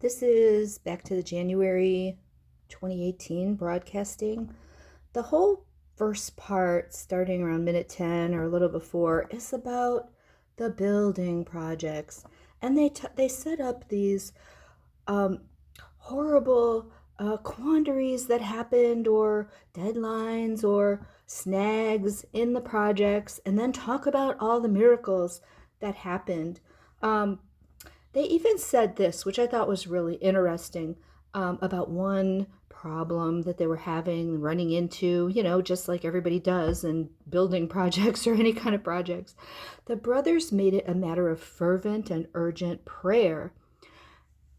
This is back to the January 2018 broadcasting. The whole first part, starting around minute 10 or a little before, is about the building projects. And they set up these um, horrible quandaries that happened, or deadlines, or snags in the projects, and then talk about all the miracles that happened. Um, they even said this, which I thought was really interesting, about one problem that they were having, running into, just like everybody does in building projects or any kind of projects. The brothers made it a matter of fervent and urgent prayer.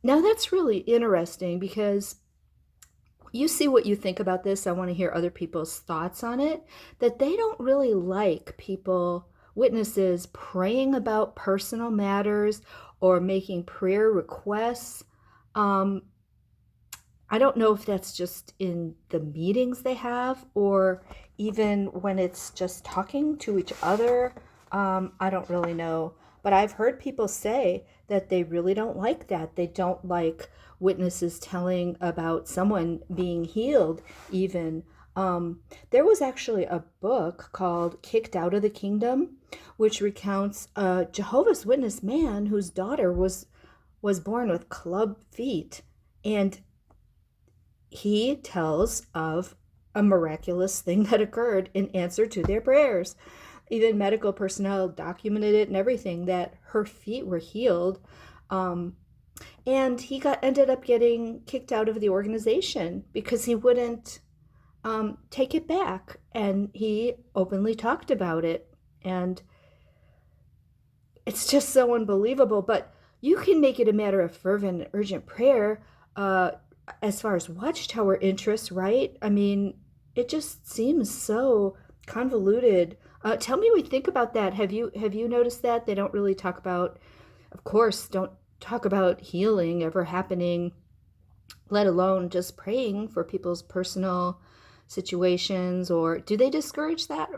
Now, that's really interesting because you see what you think about this. I want to hear other people's thoughts on it. That they don't really like people, witnesses, praying about personal matters or making prayer requests. Um, I don't know if that's just in the meetings they have or even when it's just talking to each other. I don't really know. But I've heard people say that they really don't like that. They don't like witnesses telling about someone being healed, even. There was actually a book called Kicked Out of the Kingdom, which recounts a Jehovah's Witness man whose daughter was born with club feet. And he tells of a miraculous thing that occurred in answer to their prayers. Even medical personnel documented it and everything, that her feet were healed. Um, and he ended up getting kicked out of the organization because he wouldn't take it back. And he openly talked about it. And it's just so unbelievable. But you can make it a matter of fervent and urgent prayer. As far as watchtower interests, right? I mean, it just seems so convoluted. Tell me what you think about that. Have you noticed that they don't really talk about, of course, don't talk about healing ever happening, let alone just praying for people's personal situations? Or do they discourage that,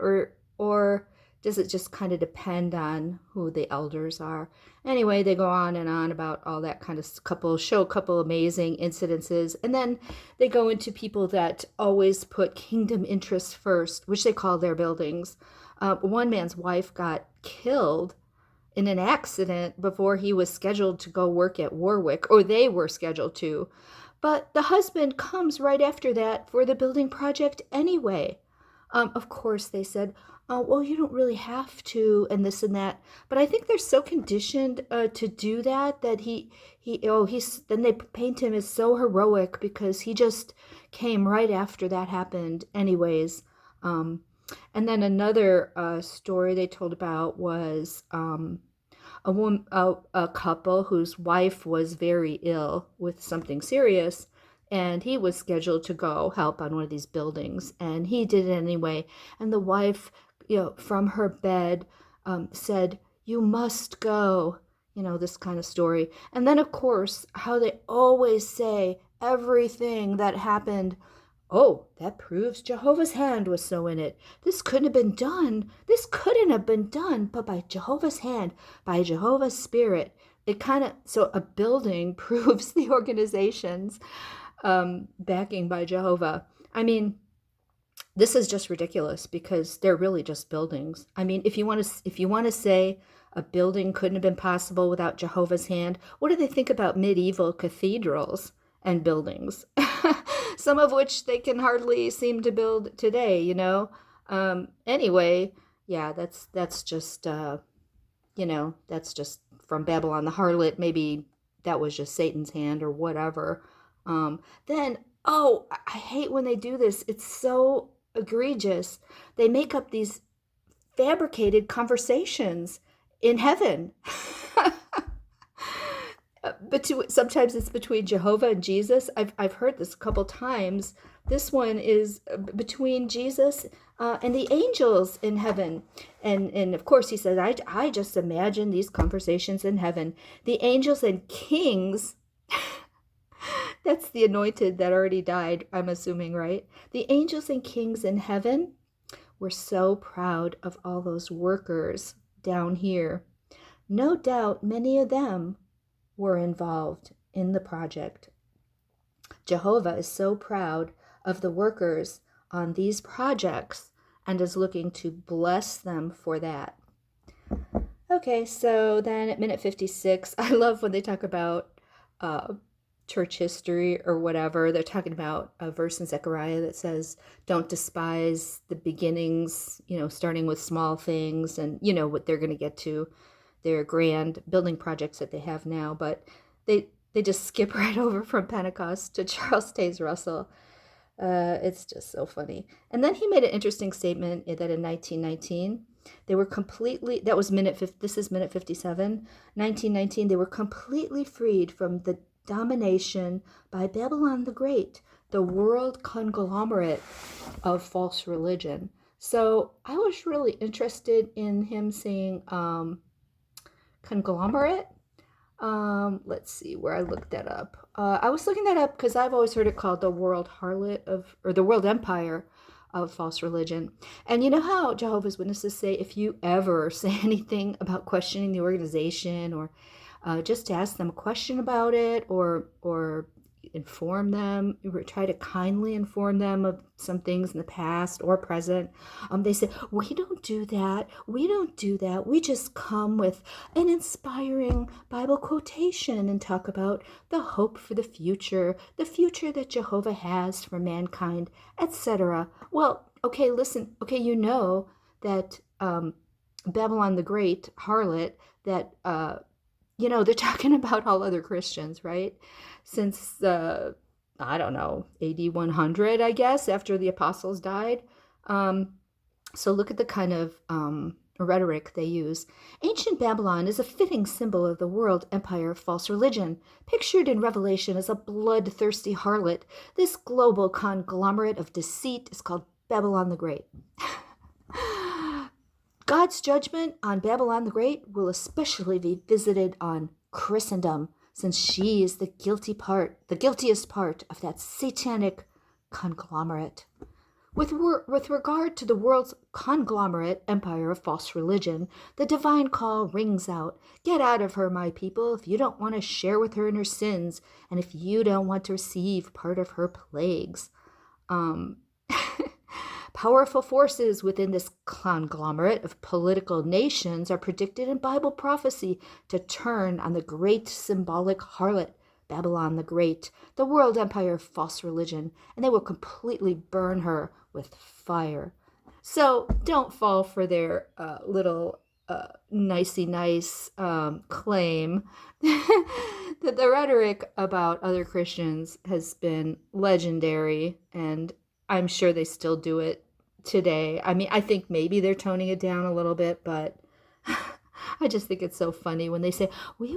or does it just kind of depend on who the elders are? Anyway, they go on and on about all that kind of show a couple amazing incidences, and then they go into people that always put kingdom interests first, which they call their buildings. One man's wife got killed in an accident before he was scheduled to go work at Warwick, or they were scheduled to. But the husband comes right after that for the building project anyway. Of course, they said, oh, well, you don't really have to, and this and that. But I think they're so conditioned to do that then they paint him as so heroic because he just came right after that happened, anyways. And then another story they told about was a couple whose wife was very ill with something serious, and he was scheduled to go help on one of these buildings, and he did it anyway. And the wife, from her bed, said, "You must go." This kind of story. And then, of course, how they always say everything that happened. Oh, that proves Jehovah's hand was so in it. This couldn't have been done. This couldn't have been done, but by Jehovah's hand, by Jehovah's Spirit. It kind of, so a building proves the organization's backing by Jehovah. I mean, this is just ridiculous because they're really just buildings. I mean, if you want to say a building couldn't have been possible without Jehovah's hand, what do they think about medieval cathedrals and buildings? Some of which they can hardly seem to build today. Anyway, yeah, that's just from Babylon the harlot. Maybe that was just Satan's hand or whatever. Then, oh, I hate when they do this. It's so egregious. They make up these fabricated conversations in heaven. But sometimes it's between Jehovah and Jesus. I've heard this a couple times. This one is between Jesus and the angels in heaven. And of course, he says, I just imagine these conversations in heaven. The angels and kings, that's the anointed that already died, I'm assuming, right? The angels and kings in heaven were so proud of all those workers down here. No doubt many of them were involved in the project. Jehovah is so proud of the workers on these projects and is looking to bless them for that. Okay, so then at minute 56, I love when they talk about church history or whatever. They're talking about a verse in Zechariah that says, don't despise the beginnings, starting with small things and, what they're going to get to, their grand building projects that they have now. But they just skip right over from Pentecost to Charles Taze Russell. It's just so funny. And then he made an interesting statement that in 1919, they were completely, that was this is minute 57, 1919, they were completely freed from the domination by Babylon the Great, the world conglomerate of false religion. So I was really interested in him saying conglomerate. Let's see where I looked that up. I was looking that up because I've always heard it called the world harlot or the world empire of false religion. And you know how Jehovah's Witnesses say if you ever say anything about questioning the organization or just to ask them a question about it or inform them, try to kindly inform them of some things in the past or present. They say, we don't do that. We don't do that. We just come with an inspiring Bible quotation and talk about the hope for the future that Jehovah has for mankind, etc. Well, okay, listen. Okay, you know that Babylon the Great harlot, that they're talking about all other Christians, right? Since I don't know, AD 100, I guess, after the apostles died. So look at the kind of rhetoric they use. Ancient Babylon is a fitting symbol of the world empire of false religion, pictured in Revelation as a bloodthirsty harlot. This global conglomerate of deceit is called Babylon the Great. God's judgment on Babylon the Great will especially be visited on Christendom, since she is the guiltiest part of that satanic conglomerate. With regard to the world's conglomerate empire of false religion, the divine call rings out. Get out of her, my people, if you don't want to share with her in her sins, and if you don't want to receive part of her plagues. Powerful forces within this conglomerate of political nations are predicted in Bible prophecy to turn on the great symbolic harlot, Babylon the Great, the world empire of false religion, and they will completely burn her with fire. So don't fall for their little nicey-nice claim that the rhetoric about other Christians has been legendary, and I'm sure they still do it today. I mean, I think maybe they're toning it down a little bit, but I just think it's so funny when they say, we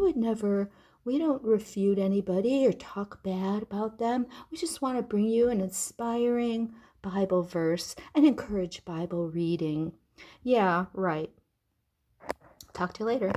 don't refute anybody or talk bad about them. We just want to bring you an inspiring Bible verse and encourage Bible reading. Yeah, right. Talk to you later.